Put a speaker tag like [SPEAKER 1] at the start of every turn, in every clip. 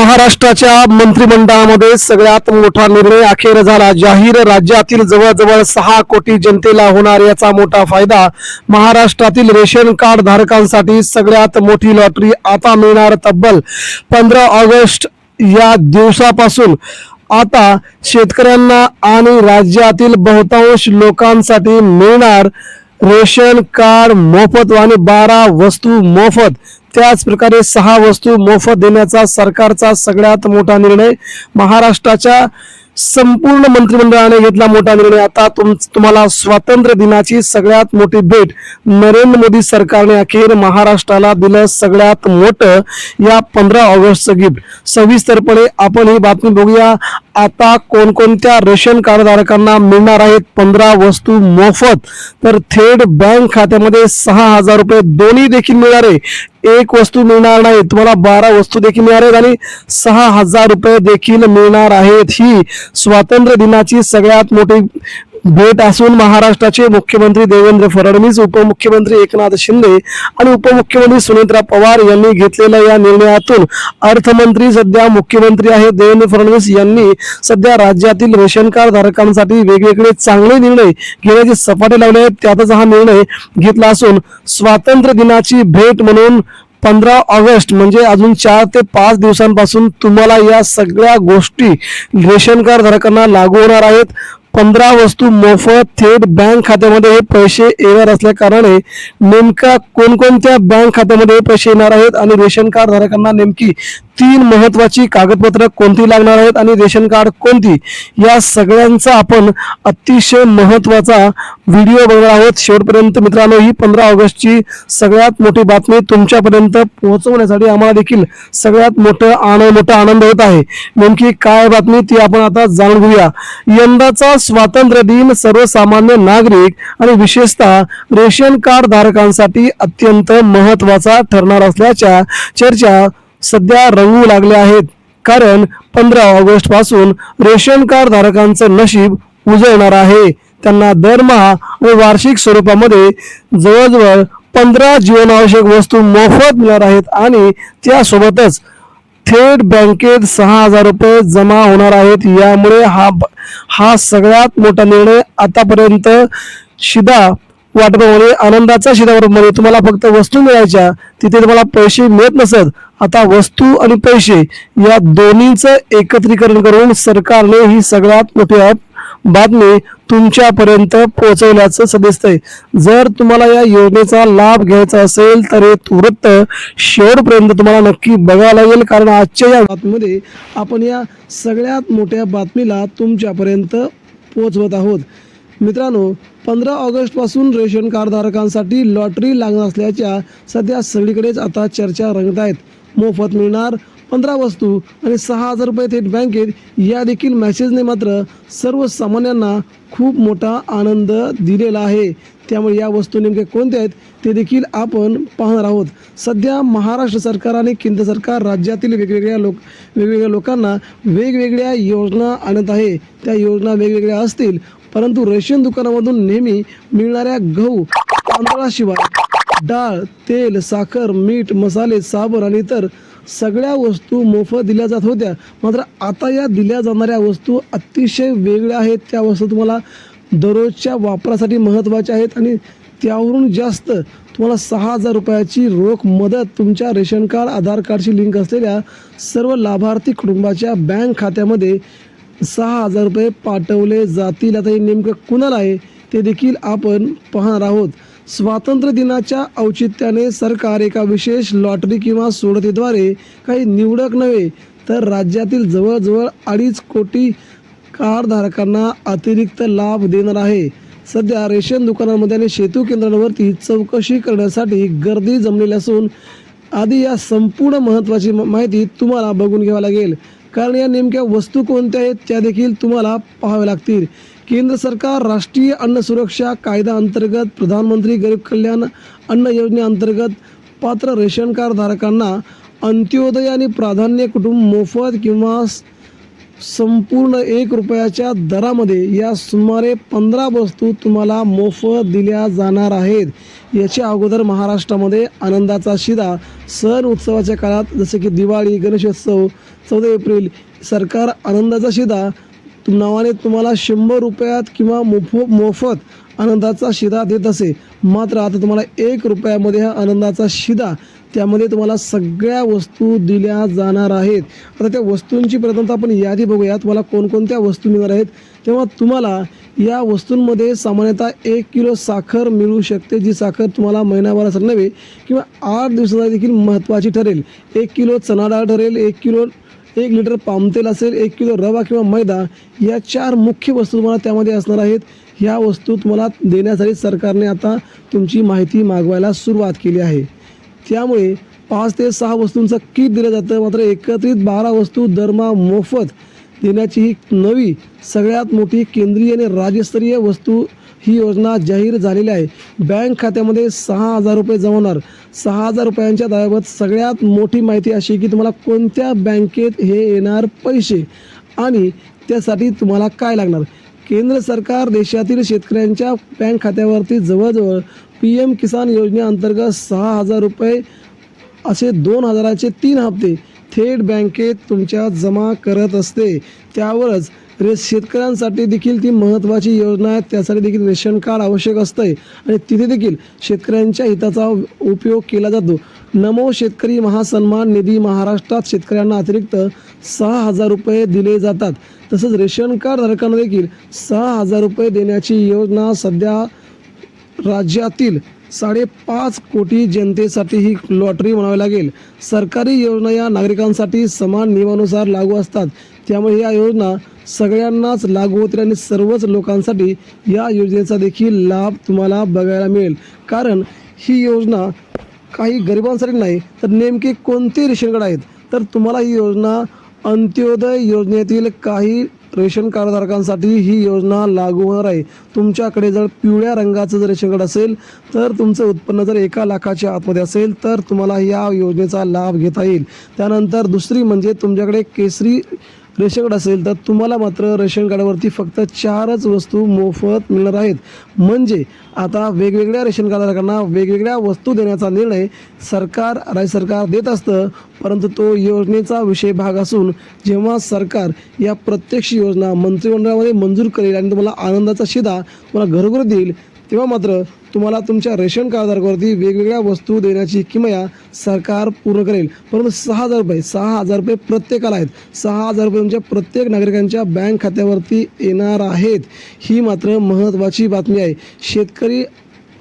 [SPEAKER 1] महाराष्ट्राच्या मंत्रिमंडळामध्ये सगळ्यात मोठा निर्णय अखेर झाला जाहीर। राज्यातील जवळजवळ 6 कोटी जनतेला होणार याचा मोठा फायदा। महाराष्ट्रातील रेशन कार्ड धारकांसाठी सगळ्यात मोठी लॉटरी आता मिळणार। तब्बल 15 ऑगस्ट या दिवसापासून आता शेतकऱ्यांना आणि राज्यातील बहुतांश लोकांसाठी मिळणार रेशन कार्ड मोफत आणि 12 वस्तू मोफत। त्याच प्रकारे 6 वस्तू मोफत देण्याचा सरकारचा सगळ्यात मोठा निर्णय। महाराष्ट्राच्या संपूर्ण मंत्रिमंडळाने घेतला मोठा निर्णय। आता तुम्हाला स्वातंत्र्य दिनाची सगळ्यात मोठी भेट नरेंद्र मोदी सरकारने अखेर महाराष्ट्राला दिलं सगळ्यात मोठं या 15 ऑगस्टचं गिफ्ट। सविस्तरपणे आपण ही बातमी बघूया। आता कोणकोणत्या रेशन कार्ड धारकांना मिळणार आहेत 15 वस्तू मोफत, तर थेट बँक खात्यामध्ये 6,000 रुपये दोन्ही देखील मिळणार आहे। एक वस्तू मिळणार नाही, तुम्हाला 12 वस्तू देखील मिळणार आहेत आणि 6,000 रुपये देखील मिळणार आहेत। ही स्वातंत्र्य दिनाची सगळ्यात मोठी भेट असून महाराष्ट्राचे मुख्यमंत्री देवेंद्र फडणवीस, उपमुख्यमंत्री एकनाथ शिंदे आणि उपमुख्यमंत्री सुनेत्रा पवार यांनी घेतलेल्या या निर्णयातून अर्थमंत्री सध्या मुख्यमंत्री आहेत देवेंद्र फडणवीस यांनी सध्या राज्यातील रेशन कार्ड धारकांसाठी वेगवेगळे चांगले निर्णय घेण्याची सपाटे लावले आहेत। त्यातच हा निर्णय घेतला असून स्वातंत्र्य दिनाची भेट म्हणून 15 ऑगस्ट म्हणजे अजून 4 ते 5 दिवसांपासून तुम्हाला या सगळ्या गोष्टी रेशन कार्ड धारकांना लागू होणार आहेत। 15 वस्तू मोफत थेट बँक खात्यामध्ये हे पैसे येणार असल्या कारणाने नेमका कोणकोणत्या बँक खात्यामध्ये हे पैसे येणार आहेत आणि रेशन कार्ड धारकांना नेमकी 3 महत्वाची कागदपत्र कोणती लागणार आहेत आणि रेशन कार्ड कोणती, या सगळ्यांचा आपण अतिशय महत्वाचा व्हिडिओ बघणार आहोत शेवटपर्यंत। मित्रांनो, ही 15 ऑगस्टची सगळ्यात मोठी बातमी तुमच्यापर्यंत पोहोचवण्यासाठी आम्हाला देखील सगळ्यात मोठा आनंद होत आहे। नेमकी काय बातमी ती आपण आता जाणून घेऊया। यंदाचा स्वातंत्र्य दिन सर्वसामान्य नागरिक आणि विशेषतः रेशन कार्ड धारकांसाठी अत्यंत महत्वाचा ठरणार असल्याच्या चर्चा सध्या रंगू लागल्या आहेत। कारण 15 ऑगस्ट पासून रेशन कार्ड धारकांचं नशीब उजळणार आहे। त्यांना दरमहा आणि वार्षिक स्वरूपामध्ये जवळजवळ 15 जीवनावश्यक वस्तू मोफत मिळणार आहेत आणि त्यासोबतच थेट बँकेत 6,000 रुपये जमा होणार आहेत। यामुळे हा सगळ्यात मोठा निर्णय आतापर्यंत शिधा वाटपामध्ये आनंदाचा शिधा वाटपामध्ये तुम्हाला फक्त वस्तू मिळायच्या, तिथे तुम्हाला पैसे मिळत नसत। आता वस्तू आणि पैसे या दोन्हीचं एकत्रीकरण करून सरकारने ही सगळ्यात मोठी बातमी तुमच्यापर्यंत पोहोचवल्याचं दिसतंय। जर तुम्हाला या योजनेचा लाभ घ्यायचा असेल तर हे वृत्त शेवटपर्यंत तुम्हाला नक्की बघायला लागेल, कारण आजच्या या बातमीमध्ये आपण या सगळ्यात मोठ्या बातमीला तुमच्यापर्यंत पोहोचवत आहोत। मित्रांनो, 15 ऑगस्ट पासून रेशन कार्ड धारकांसाठी लॉटरी लागणार असल्याच्या सध्या सगळीकडेच आता चर्चा रंगत आहेत। मोफत मिळणार 15 वस्तू आणि 6,000 रुपये थेट बँकेत, या देखील मेसेजने मात्र सर्वसामान्यांना खूप मोठा आनंद दिलेला आहे। त्यामुळे या वस्तू नेमक्या कोणत्या आहेत ते देखील आपण पाहणार आहोत। सध्या महाराष्ट्र सरकार आणि केंद्र सरकार राज्यातील वेगवेगळ्या लोकांना वेगवेगळ्या योजना आणत आहे। त्या योजना वेगवेगळ्या असतील, परंतु रेशन दुकानामधून नेहमी मिळणाऱ्या गहू, तांदळाशिवाय डाळ, तेल, साखर, मीठ, मसाले, साबण आणि इतर सगळ्या वस्तू मोफत दिल्या जात होत्या। मात्र आता या दिल्या जाणाऱ्या वस्तू अतिशय वेगळ्या आहेत। त्या वस्तू तुम्हाला दररोजच्या वापरासाठी महत्त्वाच्या आहेत आणि त्यावरून जास्त तुम्हाला 6,000 रुपयाची रोख मदत तुमच्या रेशन कार्ड, आधार कार्डशी लिंक असलेल्या सर्व लाभार्थी कुटुंबाच्या बँक खात्यामध्ये 6,000 रुपये पाठवले जातील। आता हे नेमकं कुणाला आहे ते देखील आपण पाहणार आहोत। स्वातंत्र्य दिनाच्या औचित्याने सरकार एका विशेष लॉटरी किंवा सोडतीद्वारे काही निवडक नव्हे तर राज्यातील जवळजवळ 2.5 कोटी कार्ड धारकांना अतिरिक्त लाभ देणार आहे। सध्या रेशन दुकानांमध्ये आणि सेतू केंद्रांवरती चौकशी करण्यासाठी गर्दी जमलेली असून आधी या संपूर्ण महत्त्वाची माहिती तुम्हाला बघून घ्यावी लागेल, कारण या नेमक्या वस्तू कोणत्या आहेत त्या देखील तुम्हाला पाहाव्या लागतील। केंद्र सरकार राष्ट्रीय अन्न सुरक्षा कायदा अंतर्गत प्रधानमंत्री गरीब कल्याण अन्न योजनेअंतर्गत पात्र रेशन कार्ड धारकांना अंत्योदय आणि प्राधान्य कुटुंब मोफत किंवा संपूर्ण 1 रुपयाच्या दरामध्ये या सुमारे 15 वस्तू तुम्हाला मोफत दिल्या जाणार आहेत. याच्या अगोदर महाराष्ट्रामध्ये आनंदाचा शिदा सण उत्सवाच्या काळात जसे की दिवाळी, गणेशोत्सव, 14 एप्रिल सरकार आनंदाचा शिदा नावाने तुम्हाला 100 रुपयात किंवा मोफत आनंदाचा शिदा देत असे. मात्र आता तुम्हाला 1 रुपयामध्ये हा आनंदाचा शिदा त्यामध्ये तुम्हाला सगळ्या वस्तू दिल्या जाणार आहेत. आता त्या वस्तूंची प्रथमतः आपण यादी बघूया. तुम्हाला कोणकोणत्या वस्तू मिळणार आहेत. तेव्हा तुम्हाला या वस्तूंमध्ये सामान्यतः 1 किलो साखर मिळू शकते, जी साखर तुम्हाला महिनाभरासाठी नव्हे किंवा 8 दिवसांसाठी देखील महत्त्वाची ठरेल. 1 किलो चणा डाळ ठरेल, 1 लिटर पामतेल असेल, 1 किलो रवा किंवा मैदा, या 4 मुख्य वस्तू तुम्हाला त्यामध्ये असणार आहेत. ह्या वस्तू तुम्हाला देण्यासाठी सरकारने आता तुमची माहिती मागवायला सुरुवात केली आहे. त्यामुळे 5 ते 6 वस्तूंचं किट दिलं जातं. मात्र एकत्रित 12 वस्तू दरमहा मोफत देण्याची ही नवी सगळ्यात मोठी केंद्रीय आणि राज्यस्तरीय वस्तू ही योजना जाहीर झालेली आहे. बँक खात्यामध्ये 6,000 रुपये जमा होणार. 6,000 रुपयांच्या दाव्याबाबत सगळ्यात मोठी माहिती अशी की तुम्हाला कोणत्या बँकेत हे येणार पैसे आणि त्यासाठी तुम्हाला काय लागणार. केंद्र सरकार देशातील शेतकऱ्यांच्या बँक खात्यावरती जवळजवळ PM किसान योजनेअंतर्गत 6,000 रुपये असे 2,000चे 3 हप्ते थेट बँकेत तुमच्या जमा करत असते. त्यावरच शेतकऱ्यांसाठी देखील ती महत्त्वाची योजना आहे. त्यासाठी देखील रेशन कार्ड आवश्यक असतं आणि तिथे देखील शेतकऱ्यांच्या हिताचा उपयोग केला जातो. नमो शेतकरी महासन्मान निधी महाराष्ट्रात शेतकऱ्यांना अतिरिक्त 6,000 रुपये दिले जातात. तसंच रेशन कार्ड धारकांना देखील 6,000 रुपये देण्याची योजना सध्या राज्यातील 5.5 कोटी जनतेसाठी ही लॉटरी म्हणावी लागेल. सरकारी योजना या नागरिकांसाठी समान नियमानुसार लागू असतात. त्यामुळे या योजना सगळ्यांनाच लागू होतील आणि सर्वच लोकांसाठी या योजनेचा देखील लाभ तुम्हाला बघायला मिळेल. कारण ही योजना काही गरिबांसाठी नाही तर नेमके कोणते रेशन कार्ड आहेत तर तुम्हाला ही योजना अंत्योदय योजनेतील काही रेशन कार्डधारकांसाठी ही योजना लागू होणार आहे. तुमच्याकडे जर पिवळ्या रंगाचं जर रेशन कार्ड असेल तर तुमचं उत्पन्न जर 1 लाखाच्या आतमध्ये असेल तर तुम्हाला या योजनेचा लाभ घेता येईल. त्यानंतर दुसरी म्हणजे तुमच्याकडे केसरी रेशन कार्ड असेल तर तुम्हाला मात्र रेशन कार्डावरती फक्त 4च वस्तू मोफत मिळणार आहेत. म्हणजे आता वेगवेगळ्या रेशन कार्डधारकांना वेगवेगळ्या वस्तू देण्याचा निर्णय राज्य सरकार देत असतं. परंतु तो योजनेचा विषय भाग असून जेव्हा सरकार या प्रत्यक्ष योजना मंत्रिमंडळामध्ये मंजूर करेल आणि तुम्हाला आनंदाचा शिदा तुम्हाला घरोघरी देईल तेव्हा मात्र तुम्हाला तुमच्या रेशन कार्डधारकावरती वेगवेगळ्या वस्तू देण्याची किमया सरकार पूर्ण करेल. परंतु 6,000 रुपये प्रत्येकाला आहेत. 6,000 रुपये तुमच्या प्रत्येक नागरिकांच्या बँक खात्यावरती येणार आहेत. ही मात्र महत्त्वाची बातमी आहे. शेतकरी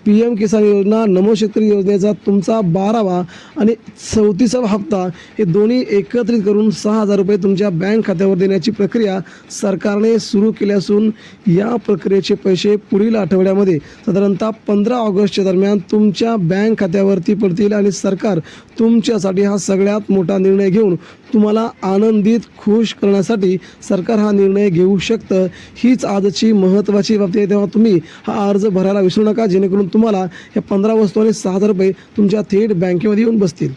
[SPEAKER 1] PM किसान योजना नमो शेतकरी योजनेचा तुमचा 12वा आणि 34वा हप्ता हे दोन्ही एकत्रित करून 6,000 रुपये तुमच्या बँक खात्यावर देण्याची प्रक्रिया सरकारने सुरू केली असून या प्रक्रियेचे पैसे पुढील आठवड्यामध्ये साधारणतः 15 ऑगस्टच्या दरम्यान तुमच्या बँक खात्यावरती पडतील आणि सरकार तुमच्यासाठी हा सगळ्यात मोठा निर्णय घेऊन तुम्हाला आनंदित खुश करण्यासाठी सरकार हा निर्णय घेऊ शकतं. हीच आजची महत्त्वाची बाब आहे. तेव्हा तुम्ही हा अर्ज भरायला विसरू नका जेणेकरून तुम्हाला या 15 वस्तू आणि 6,000 रुपये तुमच्या थेट बँकेमध्ये येऊन बसतील.